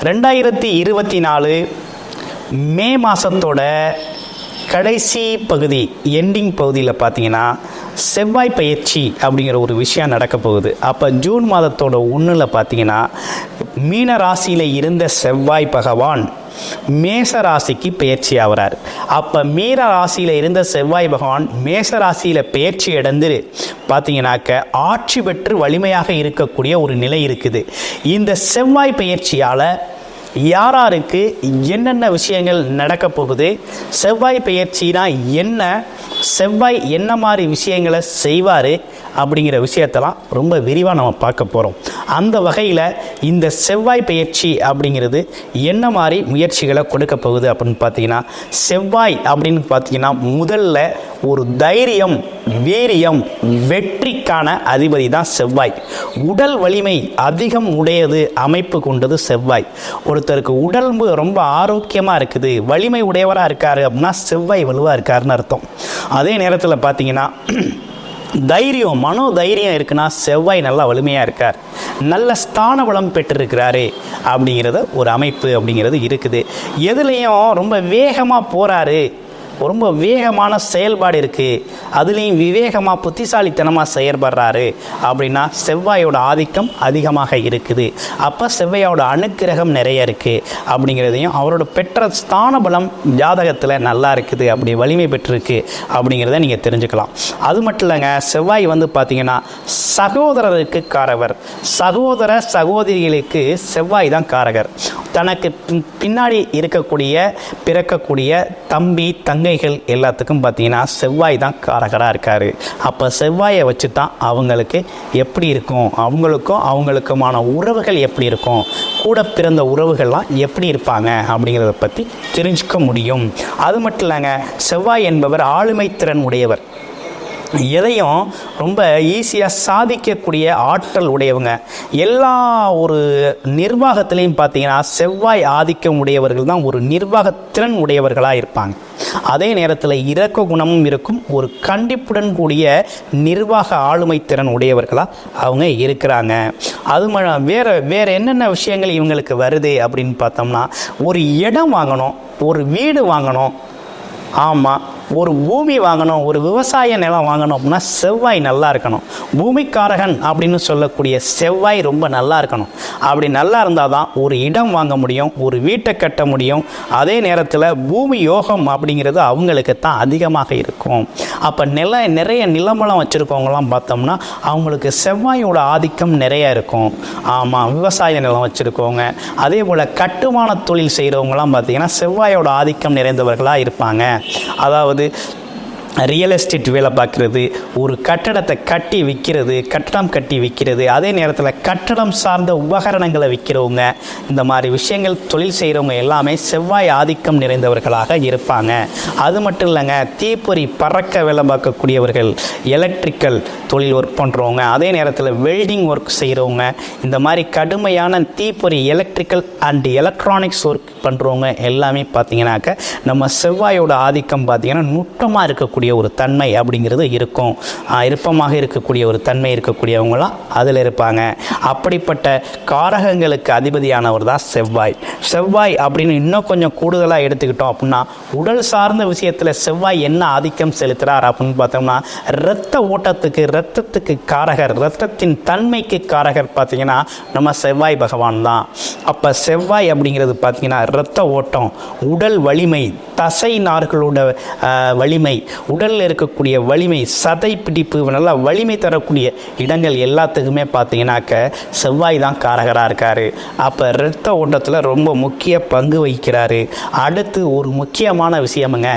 2024 மே மாதத்தோட கடைசி பகுதி எண்டிங் பகுதியில் பார்த்தீங்கன்னா செவ்வாய் பயிற்சி அப்படிங்கிற ஒரு விஷயம் நடக்க போகுது. அப்போ ஜூன் மாதத்தோட 1 பார்த்தீங்கன்னா மீன ராசியில் இருந்த செவ்வாய் பகவான் மேச ராசிக்கு பயிற்சி ஆகிறார். அப்போ மீன ராசியில் இருந்த செவ்வாய் பகவான் மேச ராசியில் பயிற்சி அடைந்து பார்த்தீங்கன்னாக்க ஆட்சி பெற்று வலிமையாக இருக்கக்கூடிய ஒரு நிலை இருக்குது. இந்த செவ்வாய் பயிற்சியால் யாராருக்கு என்னென்ன விஷயங்கள் நடக்க போகுது, செவ்வாய் பயிற்சினா என்ன, செவ்வாய் என்ன மாதிரி விஷயங்களை செய்வார் அப்படிங்கிற விஷயத்தெல்லாம் ரொம்ப விரிவாக நம்ம பார்க்க போகிறோம். அந்த வகையில் இந்த செவ்வாய் பயிற்சி அப்படிங்கிறது என்ன மாதிரி முயற்சிகளை கொடுக்க போகுது அப்படின்னு பார்த்தீங்கன்னா, செவ்வாய் அப்படின்னு பார்த்தீங்கன்னா முதல்ல ஒரு தைரியம், வீரியம், வெற்றிக்கான அதிபதி தான் செவ்வாய். உடல் வலிமை அதிகம் உடையது அமைப்பு கொண்டது செவ்வாய். ஒருத்தருக்கு உடம்பு ரொம்ப ஆரோக்கியமாக இருக்குது, வலிமை உடையவராக இருக்காரு அப்படின்னா செவ்வாய் வலுவாக இருக்காருன்னு அர்த்தம். அதே நேரத்தில் பார்த்தீங்கன்னா தைரியம், மனோ தைரியம் இருக்குன்னா செவ்வாய் நல்லா வலிமையாக இருக்கார், நல்ல ஸ்தான பலம் பெற்றிருக்கிறாரு அப்படிங்கிறத ஒரு அமைப்பு அப்படிங்கிறது இருக்குது. எதுலேயும் ரொம்ப வேகமாக போகிறாரு, ரொம்ப வேகமான செயல்பாடு இருக்குது, அதுலேயும் விவேகமாக புத்திசாலித்தனமாக செயல்படுறாரு அப்படின்னா செவ்வாயோட ஆதிக்கம் அதிகமாக இருக்குது. அப்போ செவ்வாயோட அனுக்கிரகம் நிறைய இருக்குது அப்படிங்கிறதையும், அவரோட பெற்ற ஸ்தான பலம் ஜாதகத்தில் நல்லா இருக்குது, அப்படி வலிமை பெற்றிருக்கு அப்படிங்கிறத நீங்கள் தெரிஞ்சுக்கலாம். அது மட்டும் இல்லைங்க, செவ்வாய் பார்த்திங்கன்னா சகோதரருக்கு காரகர், சகோதர சகோதரிகளுக்கு செவ்வாய் தான் காரகர். தனக்கு பின்னாடி பிறக்கக்கூடிய தம்பி தங்கைகள் எல்லாத்துக்கும் பார்த்தீங்கன்னா செவ்வாய் தான் காரகராக இருக்கார். அப்போ செவ்வாயை வச்சு தான் அவங்களுக்கு எப்படி இருக்கும், அவங்களுக்குமான உறவுகள் எப்படி இருக்கும், கூட பிறந்த உறவுகள்லாம் எப்படி இருப்பாங்க அப்படிங்கிறத பற்றி தெரிஞ்சுக்க முடியும். அது மட்டும் இல்லைங்க, செவ்வாய் என்பவர் ஆளுமை திறன் உடையவர், எதையும் ரொம்ப ஈஸியாக சாதிக்கக்கூடிய ஆற்றல் உடையவங்க. எல்லா ஒரு நிர்வாகத்திலையும் பார்த்தீங்கன்னா செவ்வாய் ஆதிக்கம் உடையவர்கள் தான் ஒரு நிர்வாகத்திறன் உடையவர்களாக இருப்பாங்க. அதே நேரத்தில் இரக்க குணமும் இருக்கும், ஒரு கண்டிப்புடன் கூடிய நிர்வாக ஆளுமை திறன் உடையவர்களாக அவங்க இருக்கிறாங்க. அது வேறு என்னென்ன விஷயங்கள் இவங்களுக்கு வருது அப்படின்னு பார்த்தோம்னா, ஒரு இடம் வாங்கணும், ஒரு வீடு வாங்கணும், ஆமாம் ஒரு பூமி வாங்கணும், ஒரு விவசாய நிலம் வாங்கணும் அப்படின்னா செவ்வாய் நல்லா இருக்கணும். பூமிக்காரகன் அப்படின்னு சொல்லக்கூடிய செவ்வாய் ரொம்ப நல்லா இருக்கணும். அப்படி நல்லா இருந்தால் தான் ஒரு இடம் வாங்க முடியும், ஒரு வீட்டை கட்ட முடியும். அதே நேரத்தில் பூமி யோகம் அப்படிங்கிறது அவங்களுக்கு தான் அதிகமாக இருக்கும். அப்போ நிறைய நிலமலம் வச்சுருக்கவங்களாம் பார்த்தோம்னா அவங்களுக்கு செவ்வாயோட ஆதிக்கம் நிறைய இருக்கும். ஆமாம், விவசாய நிலம் வச்சுருக்கவங்க, அதே போல் கட்டுமான தொழில் செய்கிறவங்களாம் பார்த்திங்கன்னா செவ்வாயோட ஆதிக்கம் நிறைந்தவர்களாக இருப்பாங்க. அதாவது ரியல் எஸ்டேட் வேலை பார்க்குறது, ஒரு கட்டடத்தை கட்டி விற்கிறது, அதே நேரத்தில் கட்டடம் சார்ந்த உபகரணங்களை விற்கிறவங்க, இந்த மாதிரி விஷயங்கள் தொழில் செய்கிறவங்க எல்லாமே செவ்வாய் ஆதிக்கம் நிறைந்தவர்களாக இருப்பாங்க. அது மட்டும் இல்லைங்க, தீப்பொறி பறக்க வேலை பார்க்கக்கூடியவர்கள், எலக்ட்ரிக்கல் தொழில் ஒர்க் பண்ணுறவங்க, அதே நேரத்தில் வெல்டிங் ஒர்க் செய்கிறவங்க, இந்த மாதிரி கடுமையான தீப்பொறி எலக்ட்ரிக்கல் அண்ட் எலக்ட்ரானிக்ஸ் ஒர்க் பண்ணுறவங்க எல்லாமே பார்த்தீங்கன்னாக்க நம்ம செவ்வாயோட ஆதிக்கம் பார்த்தீங்கன்னா நுட்பமாக இருக்கக்கூடிய ஒரு தன்மை அப்படிங்கிறது இருக்கும். விருப்பமாக இருக்கக்கூடிய ஒரு தன்மை இருக்கக்கூடியவங்களாம் அதில் இருப்பாங்க. அப்படிப்பட்ட காரகங்களுக்கு அதிபதியானவர் தான் செவ்வாய். செவ்வாய் அப்படின்னு இன்னும் கொஞ்சம் கூடுதலாக எடுத்துக்கிட்டோம் அப்படின்னா, உடல் சார்ந்த விஷயத்தில் செவ்வாய் என்ன ஆதிக்கம் செலுத்துகிறார் அப்படின்னு பார்த்தோம்னா, இரத்தத்துக்கு காரகர், இரத்தத்தின் தன்மைக்கு காரகர் பார்த்தீங்கன்னா நம்ம செவ்வாய் பகவான் தான். அப்போ செவ்வாய் அப்படிங்கிறது பார்த்தீங்கன்னா இரத்த ஓட்டம், உடல் வலிமை, தசை நார்களோட வலிமை, உடலில் இருக்கக்கூடிய வலிமை, சதை பிடிப்பு, நல்லா வலிமை தரக்கூடிய இடங்கள் எல்லாத்துக்குமே பார்த்தீங்கன்னாக்க செவ்வாய் தான் காரகராக இருக்கார். அப்போ இரத்த ஓட்டத்தில் ரொம்ப முக்கிய பங்கு வகிக்கிறாரு. அடுத்து ஒரு முக்கியமான விஷயமுங்க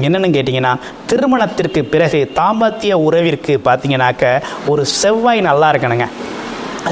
என்னென்னு கேட்டிங்கன்னா, திருமணத்திற்கு பிறகு தாம்பத்திய உறவிற்கு பார்த்தீங்கன்னாக்க ஒரு செவ்வாய் நல்லா இருக்கணுங்க.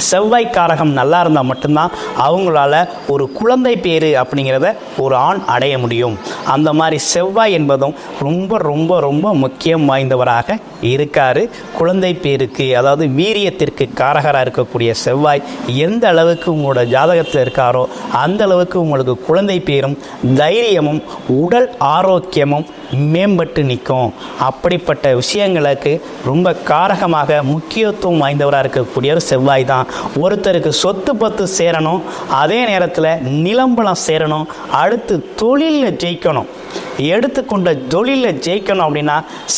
செவ்வாய் காரகம் நல்லா இருந்தால் மட்டும்தான் அவங்களால ஒரு குழந்தை பேர் அப்படிங்கிறத ஒரு ஆண் அடைய முடியும். அந்த மாதிரி செவ்வாய் என்பதும் ரொம்ப ரொம்ப ரொம்ப முக்கியம் வாய்ந்தவராக இருக்கார். குழந்தை பேருக்கு, அதாவது வீரியத்திற்கு காரகராக இருக்கக்கூடிய செவ்வாய் எந்த அளவுக்கு உங்களோட ஜாதகத்தில் இருக்காரோ அந்த அளவுக்கு உங்களுக்கு குழந்தை பேரும் தைரியமும் உடல் ஆரோக்கியமும் மேம்பட்டு நிற்கும். அப்படிப்பட்ட விஷயங்களுக்கு ரொம்ப காரகமாக முக்கியத்துவம் வாய்ந்தவராக இருக்கக்கூடிய ஒரு செவ்வாய் தான். ஒருத்தருக்கு சொத்து பத்து சேரணும், அதே நேரத்தில் நிலம்பலம் சேரணும், அடுத்து தொழிலில் ஜெயிக்கணும். எடுத்துக்கொண்ட தொழிலில் ஜெயிக்கணும் அப்படின்னா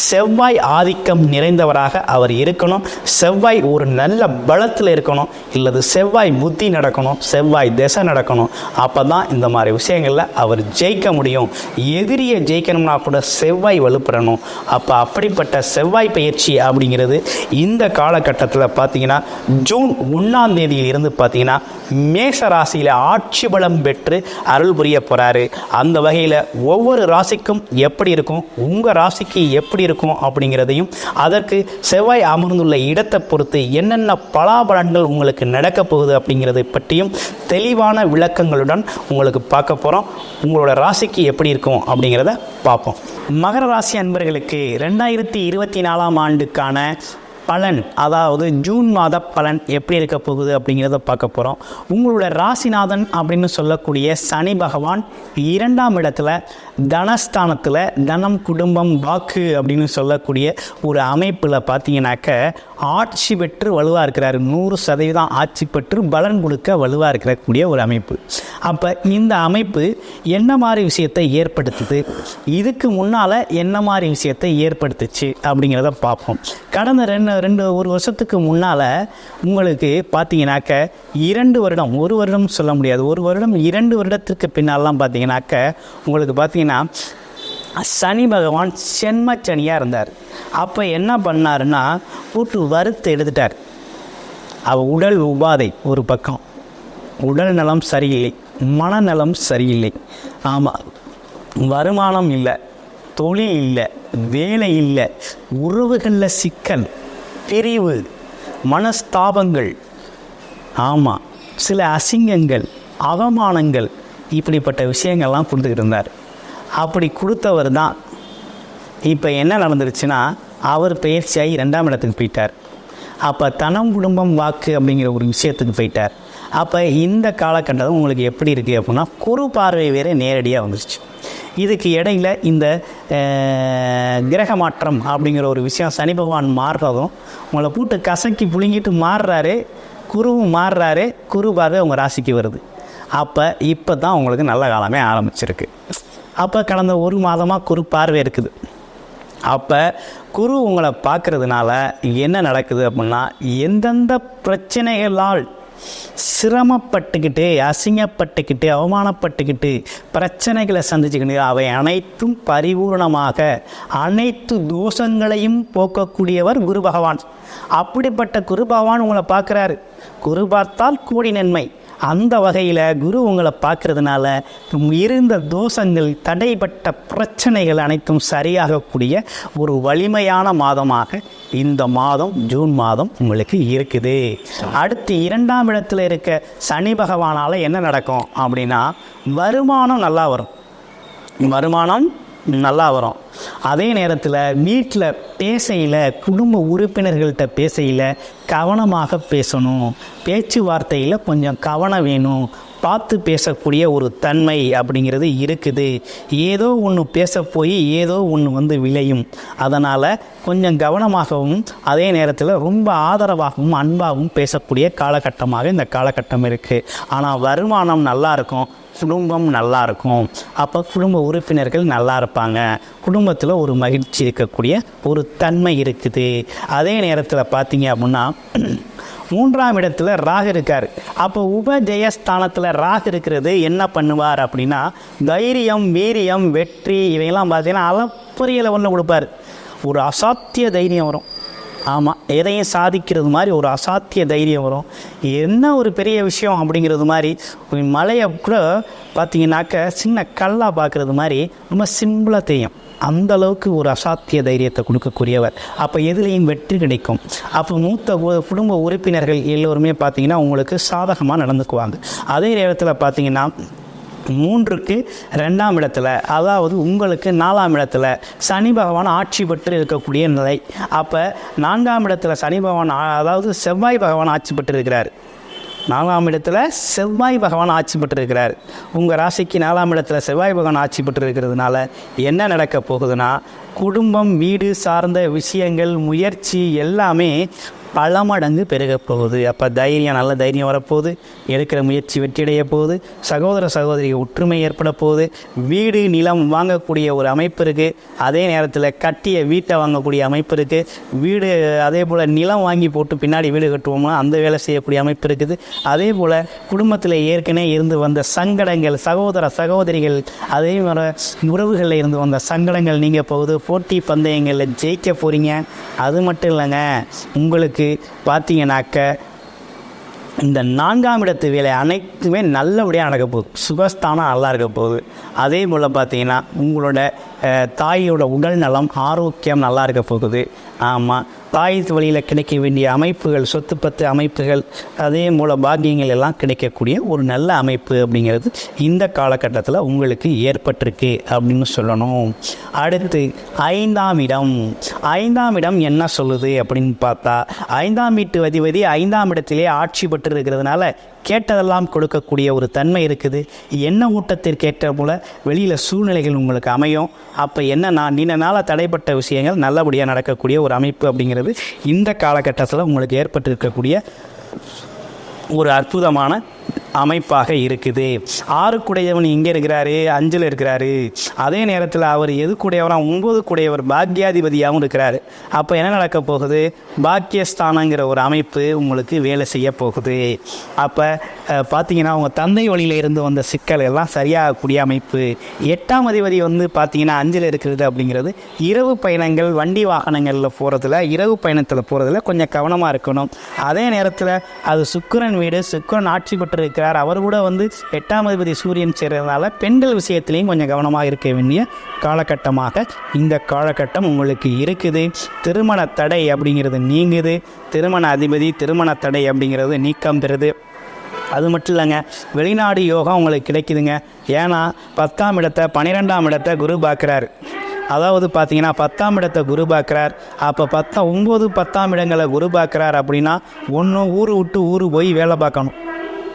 செவ்வாய் ஆதிக்கம் நிறைந்தவராக அவர் இருக்கணும். செவ்வாய் ஒரு நல்ல பலத்தில் இருக்கணும், இல்லது செவ்வாய் புத்தி நடக்கணும், செவ்வாய் திசை நடக்கணும். அப்போ தான் இந்த மாதிரி விஷயங்களில் அவர் ஜெயிக்க முடியும். எதிரியை ஜெயிக்கணும்னா கூட செவ்வாய் வலுப்பெறணும். அப்போ அப்படிப்பட்ட செவ்வாய் பயிற்சி அப்படிங்கிறது இந்த காலகட்டத்தில் பார்த்தீங்கன்னா ஜூன் 1ஆம் தேதியிலிருந்து பார்த்தீங்கன்னா மேஷ ராசியில் ஆட்சி பலம் பெற்று அருள் புரிய போகிறாரு. அந்த வகையில் ஒவ்வொரு ராசிக்கும் எப்படி இருக்கும், உங்கள் ராசிக்கு எப்படி இருக்கும் அப்படிங்கிறதையும், அதற்கு செவ்வாய் அமர்ந்துள்ள இடத்தை பொறுத்து என்னென்ன பலாபலன்கள் உங்களுக்கு நடக்க போகுது அப்படிங்கிறதை பற்றியும் தெளிவான விளக்கங்களுடன் உங்களுக்கு பார்க்க போகிறோம். உங்களோட ராசிக்கு எப்படி இருக்கும் அப்படிங்கிறத பார்ப்போம். மகர ராசி அன்பர்களுக்கு 2024ஆம் ஆண்டுக்கான பலன், அதாவது ஜூன் மாத பலன் எப்படி இருக்க போகுது அப்படிங்கிறத பார்க்க போகிறோம். உங்களோட ராசிநாதன் அப்படின்னு சொல்லக்கூடிய சனி பகவான் 2ஆம் இடத்துல தனஸ்தானத்தில் தனம் குடும்பம் வாக்கு அப்படின்னு சொல்லக்கூடிய ஒரு அமைப்பில் பார்த்தீங்கன்னாக்க ஆட்சி பெற்று வலுவாக இருக்கிறார். 100% ஆட்சி பெற்று பலன் கொடுக்க வலுவாக இருக்கக்கூடிய ஒரு அமைப்பு. அப்போ இந்த அமைப்பு என்ன மாதிரி விஷயத்தை ஏற்படுத்துது, இதுக்கு முன்னால் என்ன மாதிரி விஷயத்தை ஏற்படுத்துச்சு அப்படிங்கிறத பார்ப்போம். கடந்த ஒரு வருஷத்துக்கு முன்னால் உங்களுக்கு பார்த்தீங்கன்னாக்க 2 வருடம், 1 வருடம் சொல்ல முடியாது, 1 வருடம் 2 வருடத்திற்கு பின்னாலாம் பார்த்தீங்கன்னாக்க உங்களுக்கு பார்த்தீங்கன்னா சனி பகவான் சென்மச்சனியாக இருந்தார். அப்போ என்ன பண்ணாருன்னா போட்டு வறுத்து எடுத்துட்டார். உடல் உபாதை ஒரு பக்கம், உடல் நலம் சரியில்லை, மனநலம் சரியில்லை, ஆமாம் வருமானம் இல்லை, தொழில் இல்லை, வேலை இல்லை, உறவுகளில் சிக்கல், பிரிவு, மனஸ்தாபங்கள், ஆமாம் சில அசிங்கங்கள், அவமானங்கள், இப்படிப்பட்ட விஷயங்கள்லாம் கொடுத்துக்கிட்டு இருந்தார். அப்படி கொடுத்தவர் தான் இப்போ என்ன நடந்துருச்சுன்னா அவர் பயிற்சியாகி 2ஆம் இடத்துக்கு போயிட்டார். அப்போ தனம் குடும்பம் வாக்கு அப்படிங்கிற ஒரு விஷயத்துக்கு போயிட்டார். அப்போ இந்த காலகட்டத்தில் உங்களுக்கு எப்படி இருக்குது அப்படின்னா குரு பார்வை வேறு நேரடியாக வந்துருச்சு. இதுக்கு இடையில் இந்த கிரக மாற்றம் அப்படிங்கிற ஒரு விஷயம், சனி பகவான் மாறுறதும் உங்களை போட்டு கசக்கி புழுங்கிட்டு மாறுறாரு, குருவும் மாறுறாரு, குரு பார்வை உங்கள் ராசிக்கு வருது. அப்போ இப்போ தான் உங்களுக்கு நல்ல காலமே ஆரம்பிச்சிருக்கு. அப்போ கடந்த 1 மாதமாக குரு பார்வை இருக்குது. அப்போ குரு உங்களை பார்க்கறதுனால என்ன நடக்குது அப்படின்னா எந்தெந்த பிரச்சனைகளால் சிரமப்பட்டுக்கிட்டு, அசிங்கப்பட்டுக்கிட்டு, அவமானப்பட்டுக்கிட்டு, பிரச்சனைகளை சந்திச்சுக்கிட்டு அவை அனைத்தும் பரிபூர்ணமாக அனைத்து தோஷங்களையும் போக்கக்கூடியவர் குரு பகவான். அப்படிப்பட்ட குரு பகவான் உங்களை பார்க்குறாரு. குரு பார்த்தால் கோடி நன்மை. அந்த வகையில் குரு உங்களை பார்க்கறதுனால இருந்த தோஷங்கள், தடைப்பட்ட பிரச்சனைகள் அனைத்தும் சரியாகக்கூடிய ஒரு வலிமையான மாதமாக இந்த மாதம் ஜூன் மாதம் உங்களுக்கு இருக்குது. அடுத்து 2ஆம் இடத்துல இருக்க சனி பகவானால் என்ன நடக்கும் அப்படின்னா வருமானம் நல்லா வரும், வருமானம் நல்லா வரும். அதே நேரத்தில் வீட்டில் பேசையில், குடும்ப உறுப்பினர்கள்ட்ட பேசையில் கவனமாக பேசணும். பேச்சுவார்த்தையில் கொஞ்சம் கவனம் வேணும். பார்த்து பேசக்கூடிய ஒரு தன்மை அப்படிங்கிறது இருக்குது. ஏதோ ஒன்று பேச போய் ஏதோ ஒன்று விளையும். அதனால் கொஞ்சம் கவனமாகவும் அதே நேரத்தில் ரொம்ப ஆதரவாகவும் அன்பாகவும் பேசக்கூடிய காலகட்டமாக இந்த காலகட்டம் இருக்குது. ஆனால் வருமானம் நல்லா இருக்கும், குடும்பம் நல்லா இருக்கும். அப்போ குடும்ப உறுப்பினர்கள் நல்லா இருப்பாங்க, குடும்பத்தில் ஒரு மகிழ்ச்சி இருக்கக்கூடிய ஒரு தன்மை இருக்குது. அதே நேரத்தில் பார்த்தீங்க அப்படின்னா 3ஆம் இடத்துல ராகு இருக்கார். அப்போ உபஜெயஸ்தானத்தில் ராகு இருக்கிறது என்ன பண்ணுவார் அப்படின்னா தைரியம், வீரியம், வெற்றி இவையெல்லாம் பார்த்தீங்கன்னா அளப்பரிய லெவலில் கொடுப்பார். ஒரு அசாத்திய தைரியம் வரும். ஆமாம், எதையும் சாதிக்கிறது மாதிரி ஒரு அசாத்திய தைரியம் வரும். என்ன ஒரு பெரிய விஷயம் அப்படிங்கிறது மாதிரி மலையை கூட பார்த்தீங்கன்னாக்க சின்ன கல்லாக பார்க்குறது மாதிரி ரொம்ப சிம்பிளாக தெரியும். அந்த அளவுக்கு ஒரு அசாத்திய தைரியத்தை கொடுக்கக்கூடியவர். அப்போ எதுலேயும் வெற்றி கிடைக்கும். அப்போ மூத்த குடும்ப உறுப்பினர்கள் எல்லோருமே பார்த்திங்கன்னா உங்களுக்கு சாதகமாக நடந்துக்குவாங்க. அதே நேரத்தில் பார்த்திங்கன்னா 3க்கு 2ஆம் இடத்துல, அதாவது உங்களுக்கு 4ஆம் இடத்துல சனி பகவான் ஆட்சி பெற்று இருக்கக்கூடிய நிலை. அப்போ 4ஆம் இடத்துல சனி பகவான், அதாவது செவ்வாய் பகவான் ஆட்சி பெற்று இருக்கிறார். 4ஆம் இடத்துல செவ்வாய் பகவான் ஆட்சி பெற்றிருக்கிறார். உங்கள் ராசிக்கு 4ஆம் இடத்துல செவ்வாய் பகவான் ஆட்சி பெற்றிருக்கிறதுனால என்ன நடக்க போகுதுன்னா குடும்பம், வீடு சார்ந்த விஷயங்கள், முயற்சி எல்லாமே பல மடங்கு பெருக போகுது. அப்போ நல்ல தைரியம் வரப்போகுது, எடுக்கிற முயற்சி வெற்றியடைய போகுது, சகோதர சகோதரி ஒற்றுமை ஏற்பட போகுது, வீடு நிலம் வாங்கக்கூடிய ஒரு அமைப்பு இருக்குது. அதே நேரத்தில் கட்டிய வீட்டை வாங்கக்கூடிய அமைப்பு இருக்குது. வீடு அதே போல் நிலம் வாங்கி போட்டு பின்னாடி வீடு கட்டுவோம்னா அந்த வேலை செய்யக்கூடிய அமைப்பு இருக்குது. அதே போல் குடும்பத்தில் ஏற்கனவே இருந்து வந்த சங்கடங்கள், சகோதர சகோதரிகள் அதே மாதிரி உறவுகளில் இருந்து வந்த சங்கடங்கள் நீங்கள் போகுது. போட்டி பந்தயங்களில் ஜெயிக்க போகிறீங்க. அது மட்டும் இல்லைங்க, உங்களுக்கு பார்த்தீங்கன்னாக்க இந்த 4ஆம் இடத்து வேலை அனைத்துமே நல்லபடியாக நடக்க போகுது. சுகஸ்தானம் நல்லா இருக்க போகுது. அதே போல் பார்த்தீங்கன்னா உங்களோட தாயோட உடல் நலம் ஆரோக்கியம் நல்லா இருக்க போகுது. ஆமாம், தாய் வழியில் கிடைக்க வேண்டிய அமைப்புகள், சொத்து பத்து அமைப்புகள், அதே போல் பாக்கியங்கள் எல்லாம் கிடைக்கக்கூடிய ஒரு நல்ல அமைப்பு அப்படிங்கிறது இந்த காலகட்டத்தில் உங்களுக்கு ஏற்பட்டிருக்கு அப்படின்னு சொல்லணும். அடுத்து 5ஆம் இடம். 5ஆம் இடம் என்ன சொல்லுது அப்படின்னு பார்த்தா, 5ஆம் வீட்டு அதிபதி 5ஆம் இடத்திலே ஆட்சி பெற்று இருக்கிறதுனால கேட்டதெல்லாம் கொடுக்கக்கூடிய ஒரு தன்மை இருக்குது. என்ன ஊட்டத்திற்கேற்ற போல் வெளியில் சூழ்நிலைகள் உங்களுக்கு அமையும். அப்போ என்னன்னா, நீண்ட நாளாக தடைப்பட்ட விஷயங்கள் நல்லபடியாக நடக்கக்கூடிய ஒரு அமைப்பு அப்படிங்கிறது இந்த காலகட்டத்தில் உங்களுக்கு ஏற்பட்டிருக்கக்கூடிய ஒரு அற்புதமான அமைப்பாக இருக்குது. 6 இங்கே இருக்கிறாரு, 5 இருக்கிறாரு. அதே நேரத்தில் அவர் எதுக்குடையவராக 9 பாக்கியாதிபதியாகவும் இருக்கிறாரு. அப்போ என்ன நடக்க போகுது, பாக்கியஸ்தானங்கிற ஒரு அமைப்பு உங்களுக்கு வேலை செய்ய போகுது. அப்போ பார்த்தீங்கன்னா உங்கள் தந்தை வழியில் இருந்து வந்த சிக்கல் எல்லாம் சரியாகக்கூடிய அமைப்பு. 8ஆம் அதிபதி பார்த்தீங்கன்னா 5 இருக்கிறது அப்படிங்கிறது இரவு பயணங்கள், வண்டி வாகனங்களில் போகிறதுல, இரவு பயணத்தில் போகிறதுல கொஞ்சம் கவனமாக இருக்கணும். அதே நேரத்தில் அது சுக்கிரன் வீடு, சுக்கிரன் ஆட்சி பெற்று இருக்கிறார். அவர் கூட 8ஆம் அதிபதி சூரியன் சேர்றதுனால பெண்கள் விஷயத்திலையும் கொஞ்சம் கவனமாக இருக்க வேண்டிய காலகட்டமாக இந்த காலகட்டம் உங்களுக்கு இருக்குது. திருமண தடை அப்படிங்கிறது நீங்குது. திருமண அதிபதி திருமண தடை அப்படிங்கிறது நீக்கம் பெறுது. அது மட்டும் இல்லைங்க, வெளிநாடு யோகம் உங்களுக்கு கிடைக்குதுங்க. ஏன்னா 10ஆம் இடத்தை 12ஆம் இடத்தை குரு பார்க்குறாரு. அதாவது பார்த்தீங்கன்னா 10ஆம் இடத்தை குரு பார்க்குறார். அப்போ 9 10ஆம் இடங்களை குரு பார்க்குறார் அப்படின்னா, ஒன்று ஊர் விட்டு ஊர் போய் வேலை பார்க்கணும்,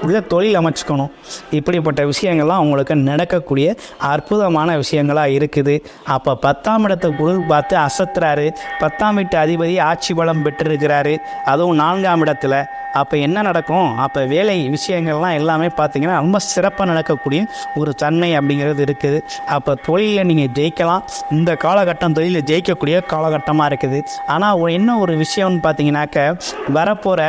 இல்லை தொழில் அமைச்சுக்கணும். இப்படிப்பட்ட விஷயங்கள்லாம் அவங்களுக்கு நடக்கக்கூடிய அற்புதமான விஷயங்களாக இருக்குது. அப்போ 10ஆம் இடத்தை குரு பார்த்து அசத்துறாரு. 10ஆம் வீட்டு அதிபதி ஆட்சி பலம் பெற்றிருக்கிறாரு, அதுவும் 4ஆம் இடத்துல. அப்போ என்ன நடக்கும், அப்போ வேலை விஷயங்கள்லாம் எல்லாமே பார்த்திங்கன்னா ரொம்ப சிறப்பாக நடக்கக்கூடிய ஒரு தன்மை அப்படிங்கிறது இருக்குது. அப்போ தொழிலில் நீங்கள் ஜெயிக்கலாம். இந்த காலகட்டம் தொழிலில் ஜெயிக்கக்கூடிய காலகட்டமாக இருக்குது. ஆனால் என்ன ஒரு விஷயம்னு பார்த்தீங்கன்னாக்க, வரப்போகிற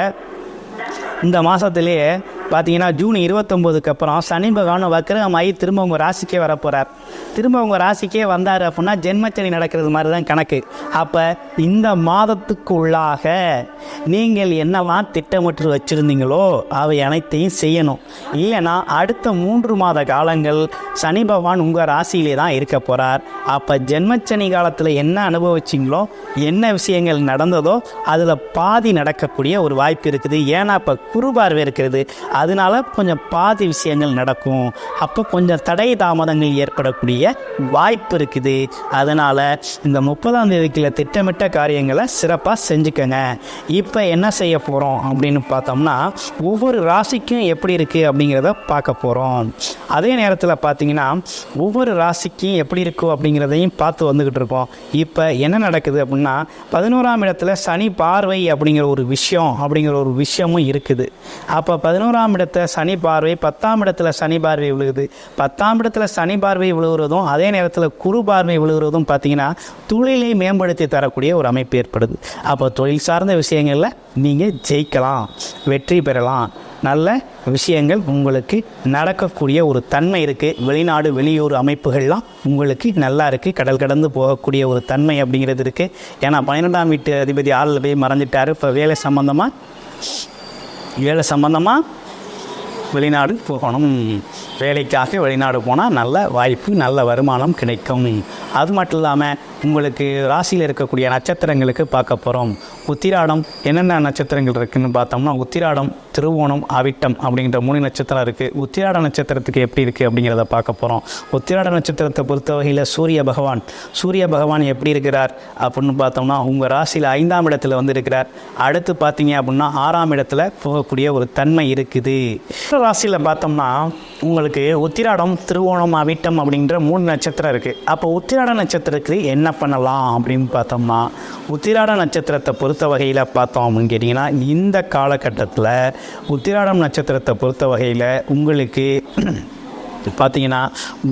இந்த மாதத்துலேயே பார்த்தீங்கன்னா ஜூன் 29க்கு அப்புறம் சனி பகவான் வக்கிரமாகி திரும்ப உங்கள் ராசிக்கே வரப்போகிறார். திரும்ப உங்கள் ராசிக்கே வந்தார் அப்படின்னா ஜென்மச்சனி நடக்கிறது மாதிரி தான் கணக்கு. அப்போ இந்த மாதத்துக்கு உள்ளாக நீங்கள் என்னவெல்லாம் திட்டமிட்டு வச்சுருந்தீங்களோ அவை அனைத்தையும் செய்யணும். இல்லைன்னா அடுத்த 3 மாத காலங்கள் சனி பகவான் உங்கள் ராசியிலே தான் இருக்க போகிறார். அப்போ ஜென்மச்சனி காலத்தில் என்ன அனுபவிச்சிங்களோ, என்ன விஷயங்கள் நடந்ததோ அதில் பாதி நடக்கக்கூடிய ஒரு வாய்ப்பு இருக்குது. ஏன்னா இப்போ குரு பார்வை இருக்கிறது, அதனால கொஞ்சம் பாதி விஷயங்கள் நடக்கும். அப்போ கொஞ்சம் தடை தாமதங்கள் ஏற்படக்கூடிய வாய்ப்பு இருக்குது. அதனால் இந்த 30ஆம் தேதிக்குள்ள திட்டமிட்ட காரியங்களை சிறப்பாக செஞ்சுக்கங்க. இப்போ என்ன செய்ய போகிறோம் அப்படின்னு பார்த்தோம்னா, ஒவ்வொரு ராசிக்கும் எப்படி இருக்குது அப்படிங்கிறத பார்க்க போகிறோம். அதே நேரத்தில் பார்த்தீங்கன்னா ஒவ்வொரு ராசிக்கும் எப்படி இருக்கும் அப்படிங்கிறதையும் பார்த்து வந்துக்கிட்டு இருக்கோம். இப்போ என்ன நடக்குது அப்படின்னா, 11ஆம் இடத்துல சனி பார்வை அப்படிங்கிற ஒரு விஷயமும் இருக்குது. அப்போ 11ஆம் இடத்துல சனி பார்வை, 10ஆம் இடத்துல சனி பார்வை விழுகுது. 10ஆம் இடத்துல சனி பார்வை விழுகிறதும் அதே நேரத்தில் குரு பார்வை விழுகிறதும் பார்த்தீங்கன்னா தொழிலை மேம்படுத்தி தரக்கூடிய ஒரு அமைப்பு ஏற்படுது. அப்போ தொழில் சார்ந்த விஷயங்களில் நீங்கள் ஜெயிக்கலாம், வெற்றி பெறலாம், நல்ல விஷயங்கள் உங்களுக்கு நடக்கக்கூடிய ஒரு தன்மை இருக்குது. வெளிநாடு வெளியூர் அமைப்புகள்லாம் உங்களுக்கு நல்லா இருக்குது. கடல் கடந்து போகக்கூடிய ஒரு தன்மை அப்படிங்கிறது இருக்குது. ஏன்னா 12ஆம் வீட்டு அதிபதி 6ல் போய் மறைஞ்சிட்டார். இப்போ வேலை சம்பந்தமாக வெளிநாடு போகணும். வேலைக்காக வெளிநாடு போனால் நல்ல வாய்ப்பு, நல்ல வருமானம் கிடைக்கும். அது மட்டும் இல்லாமல் உங்களுக்கு ராசியில் இருக்கக்கூடிய நட்சத்திரங்களுக்கு பார்க்க போகிறோம். உத்திராடம் என்னென்ன நட்சத்திரங்கள் இருக்குதுன்னு பார்த்தோம்னா, உத்திராடம் திருவோணம், அவிட்டம் அப்படிங்கிற 3 நட்சத்திரம் இருக்குது. உத்திராட நட்சத்திரத்துக்கு எப்படி இருக்குது அப்படிங்கிறத பார்க்க போகிறோம். உத்திராட நட்சத்திரத்தை பொறுத்த வகையில் சூரிய பகவான் எப்படி இருக்கிறார் அப்படின்னு பார்த்தோம்னா உங்கள் ராசியில் 5ஆம் இடத்துல வந்து இருக்கிறார். அடுத்து பார்த்தீங்க அப்படின்னா 6ஆம் இடத்துல போகக்கூடிய ஒரு தன்மை இருக்குது. ராசியில் பார்த்தோம்னா உங்களுக்கு உத்திராடம், திருவோணம், அவிட்டம் அப்படின்ற 3 நட்சத்திரம் இருக்குது. அப்போ உத்திராட நட்சத்திரத்துக்கு என்ன பண்ணலாம் அப்படின்னு பார்த்தோம்னா உத்திராட நட்சத்திரத்தை பொறுத்த வகையில் பார்த்தோம் அப்படின்னு கேட்டிங்கன்னா இந்த காலகட்டத்தில் உத்திராடம் நட்சத்திரத்தை பொறுத்த வகையில் உங்களுக்கு பார்த்தீங்கன்னா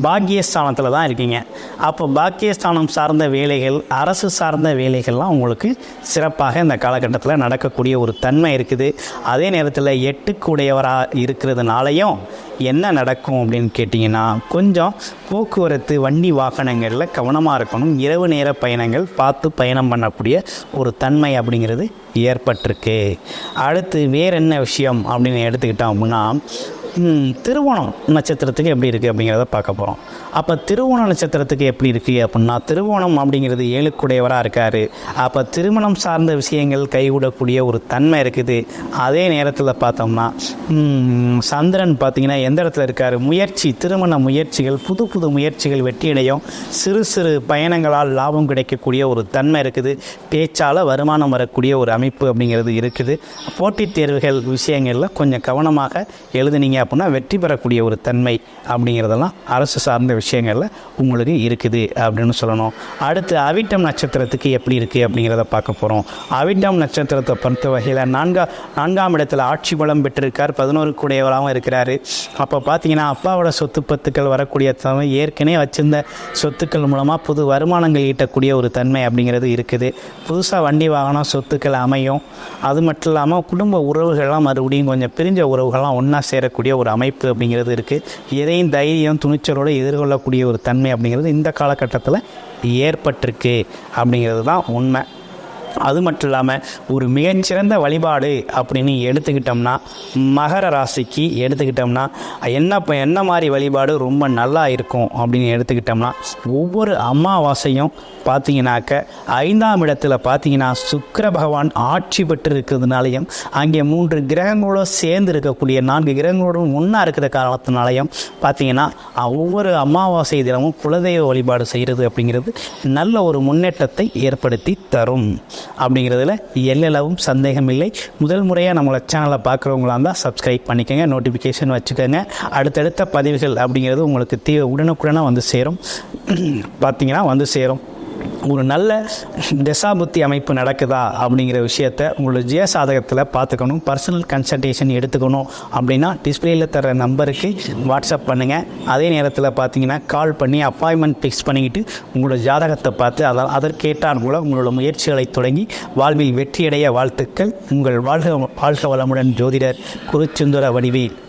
பாக்கியஸ்தானத்தில் தான் இருக்கீங்க. அப்போ பாக்கியஸ்தானம் சார்ந்த வேலைகள், அரசு சார்ந்த வேலைகள்லாம் உங்களுக்கு சிறப்பாக இந்த காலகட்டத்தில் நடக்கக்கூடிய ஒரு தன்மை இருக்குது. அதே நேரத்தில் 8க்கு உடையவராக இருக்கிறதுனாலையும் என்ன நடக்கும் அப்படின்னு கேட்டிங்கன்னா கொஞ்சம் போக்குவரத்து, வண்டி வாகனங்களில் கவனமாக இருக்கணும். இரவு நேர பயணங்கள் பார்த்து பயணம் பண்ணக்கூடிய ஒரு தன்மை அப்படிங்கிறது ஏற்பட்டிருக்கு. அடுத்து வேறு என்ன விஷயம் அப்படின்னு எடுத்துக்கிட்டோம் அப்படின்னா திருவோணம் நட்சத்திரத்துக்கு எப்படி இருக்குது அப்படிங்கிறத பார்க்க போகிறோம். அப்போ திருவோண நட்சத்திரத்துக்கு எப்படி இருக்குது அப்படின்னா திருவோணம் அப்படிங்கிறது 7க்குடையவராக இருக்கார். அப்போ திருமணம் சார்ந்த விஷயங்கள் கைகூடக்கூடிய ஒரு தன்மை இருக்குது. அதே நேரத்தில் பார்த்தோம்னா சந்திரன் பார்த்திங்கன்னா எந்த இடத்துல இருக்கார், திருமண முயற்சிகள், புது முயற்சிகள் வெற்றியடையும். சிறு பயணங்களால் லாபம் கிடைக்கக்கூடிய ஒரு தன்மை இருக்குது. பேச்சால் வருமானம் வரக்கூடிய ஒரு அமைப்பு அப்படிங்கிறது இருக்குது. போட்டித் தேர்வுகள் விஷயங்களில் கொஞ்சம் கவனமாக எழுதுனீங்க அப்படின்னா வெற்றி பெறக்கூடிய ஒரு தன்மை அப்படிங்கிறதெல்லாம் அரசு சார்ந்த விஷயங்களில் உங்களுக்கு இருக்குது அப்படின்னு சொல்லணும். அடுத்து அவிட்டம் நட்சத்திரத்துக்கு எப்படி இருக்குது அப்படிங்கிறத பார்க்க போகிறோம். அவிட்டம் நட்சத்திரத்தை பொறுத்த வகையில் 4ஆம் இடத்துல ஆட்சி பலம் பெற்றிருக்கார். 11க்குடையவராகவும் இருக்கிறார். அப்போ பார்த்தீங்கன்னா அப்பாவோட சொத்து பத்துக்கள் வரக்கூடிய தன்மை, ஏற்கனவே வச்சிருந்த சொத்துக்கள் மூலமாக புது வருமானங்கள் ஈட்டக்கூடிய ஒரு தன்மை அப்படிங்கிறது இருக்குது. புதுசாக வண்டி வாகனம் சொத்துக்கள் அமையும். அது மட்டும் இல்லாமல் குடும்ப உறவுகள்லாம் மறுபடியும் கொஞ்சம் பிரிஞ்ச உறவுகள்லாம் ஒன்றா சேரக்கூடிய ஒரு அமைப்பு அப்படிங்கிறது இருக்குது. எதையும் தைரியம், துணிச்சலோடு எதிர்கொள்ளக்கூடிய ஒரு தன்மை அப்படிங்கிறது இந்த காலகட்டத்தில் ஏற்பட்டிருக்கு அப்படிங்கிறது தான் உண்மை. அது மட்டும் இல்லாமல் ஒரு மிகச்சிறந்த வழிபாடு அப்படின்னு எடுத்துக்கிட்டோம்னா மகர ராசிக்கு எடுத்துக்கிட்டோம்னா என்ன மாதிரி வழிபாடு ரொம்ப நல்லா இருக்கும் அப்படின்னு எடுத்துக்கிட்டோம்னா ஒவ்வொரு அமாவாசையும் பார்த்தீங்கன்னாக்க 5ஆம் இடத்துல பார்த்தீங்கன்னா சுக்கிர பகவான் ஆட்சி பெற்று இருக்கிறதுனாலையும் அங்கே 3 கிரகங்களோடு சேர்ந்து இருக்கக்கூடிய 4 கிரகங்களோடும் ஒன்றா இருக்கிற காரணத்தினாலையும் பார்த்தீங்கன்னா ஒவ்வொரு அமாவாசை தினமும் குலதெய்வ வழிபாடு செய்கிறது அப்படிங்கிறது நல்ல ஒரு முன்னேற்றத்தை ஏற்படுத்தி தரும் அப்படிங்கிறதுல எல்லளவும் சந்தேகம் இல்லை. முதல் முறையாக நம்மளோட சேனலை பார்க்குறவங்களா இருந்தால் சப்ஸ்கிரைப் பண்ணிக்கோங்க, நோட்டிஃபிகேஷன் வச்சுக்கோங்க. அடுத்தடுத்த பதிவுகள் அப்படிங்கிறது உங்களுக்கு உடனுக்குடனாக வந்து சேரும். பார்த்தீங்கன்னா வந்து சேரும். ஒரு நல்ல தசாபுத்தி அமைப்பு நடக்குதா அப்படிங்கிற விஷயத்த உங்களோட ஜெயசாதகத்தில் பார்த்துக்கணும். பர்சனல் கன்சல்டேஷன் எடுத்துக்கணும் அப்படின்னா டிஸ்பிளேயில் தர நம்பருக்கு வாட்ஸ்அப் பண்ணுங்கள். அதே நேரத்தில் பார்த்தீங்கன்னா கால் பண்ணி அப்பாயின்மெண்ட் ஃபிக்ஸ் பண்ணிக்கிட்டு உங்களோட ஜாதகத்தை பார்த்து அதற்கேற்றான் கூட உங்களோட முயற்சிகளை தொடங்கி வாழ்வில் வெற்றியடைய வாழ்த்துக்கள். உங்கள் வாழ்க வளமுடன் ஜோதிடர் குருச்சுந்தர வடிவேல்.